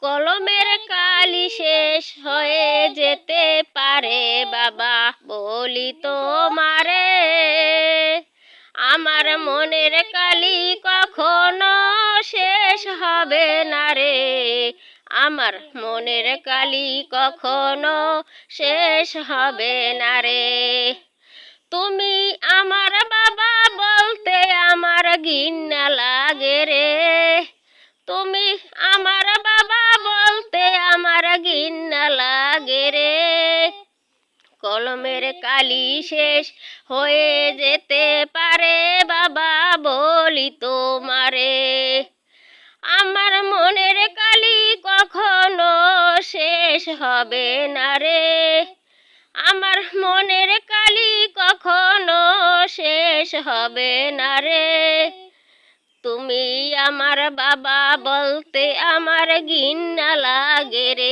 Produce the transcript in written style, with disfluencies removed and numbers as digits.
কলমের কালি শেষ হয়ে যেতে পারে বাবা, বলি তোমারে আমার মনের কালি কখনো শেষ হবে না রে, আমার মনের কালি কখনো শেষ হবে না রে। তুমি আমার বাবা বলতে আমার ঘৃণা লাগে রে, তুমি আমার বাবা বলতে আমার ঘৃণা লাগে রে। কলমের কালি শেষ হয়ে যেতে পারে বাবা, বলি তোমারে আমার মনের কালি কখনো শেষ হবে না রে, আমার মনের কালি কখনো শেষ হবে না রে। তুমি আমার বাবা বলতে আমার ঘৃণা লাগে রে।